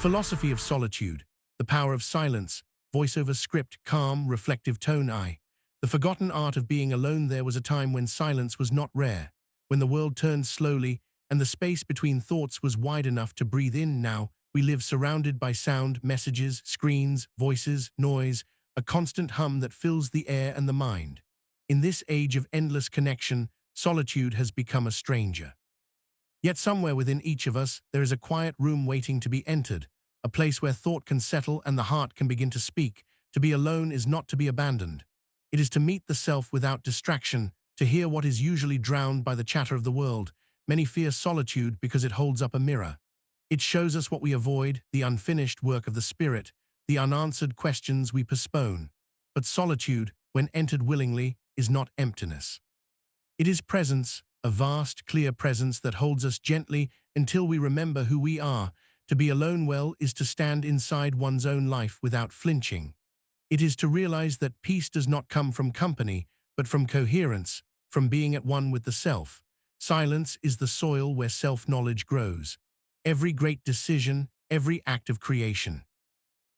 philosophy of solitude, the power of silence, voiceover script, calm, reflective tone. The forgotten art of being alone. There was a time when silence was not rare, when the world turned slowly and the space between thoughts was wide enough to breathe in. Now, we live surrounded by sound, messages, screens, voices, noise, a constant hum that fills the air and the mind. In this age of endless connection, solitude has become a stranger. Yet somewhere within each of us, there is a quiet room waiting to be entered, a place where thought can settle and the heart can begin to speak. To be alone is not to be abandoned. It is to meet the self without distraction, to hear what is usually drowned by the chatter of the world. Many fear solitude because it holds up a mirror. It shows us what we avoid, the unfinished work of the spirit, the unanswered questions we postpone. But solitude, when entered willingly, is not emptiness. It is presence, a vast, clear presence that holds us gently until we remember who we are. To be alone well is to stand inside one's own life without flinching. It is to realize that peace does not come from company, but from coherence, from being at one with the self. Silence is the soil where self-knowledge grows. Every great decision, every act of creation,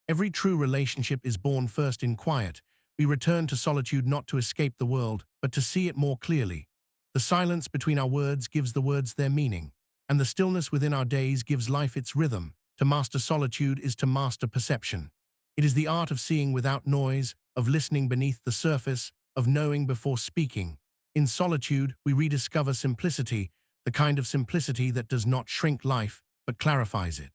every true relationship is born first in quiet. We return to solitude not to escape the world, but to see it more clearly. The silence between our words gives the words their meaning, and the stillness within our days gives life its rhythm. To master solitude is to master perception. It is the art of seeing without noise, of listening beneath the surface, of knowing before speaking. In solitude, we rediscover simplicity, the kind of simplicity that does not shrink life, but clarifies it.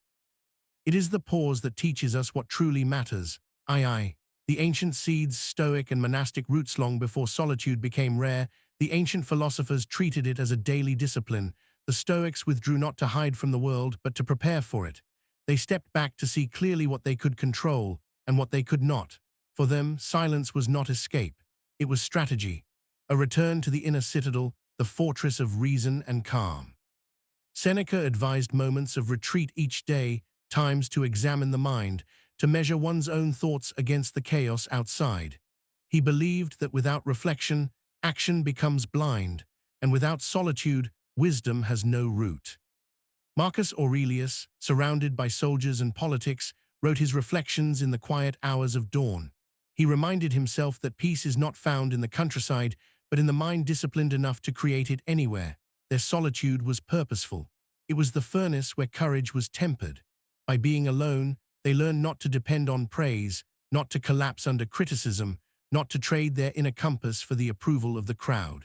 It is the pause that teaches us what truly matters. The ancient seeds, stoic and monastic roots. Long before solitude became rare, the ancient philosophers treated it as a daily discipline. The Stoics withdrew not to hide from the world, but to prepare for it. They stepped back to see clearly what they could control and what they could not. For them, silence was not escape. It was strategy, a return to the inner citadel, the fortress of reason and calm. Seneca advised moments of retreat each day, times to examine the mind, to measure one's own thoughts against the chaos outside. He believed that without reflection, action becomes blind, and without solitude, wisdom has no root. Marcus Aurelius, surrounded by soldiers and politics, wrote his reflections in the quiet hours of dawn. He reminded himself that peace is not found in the countryside, but in the mind disciplined enough to create it anywhere. Their solitude was purposeful. It was the furnace where courage was tempered. By being alone, they learned not to depend on praise, not to collapse under criticism, not to trade their inner compass for the approval of the crowd.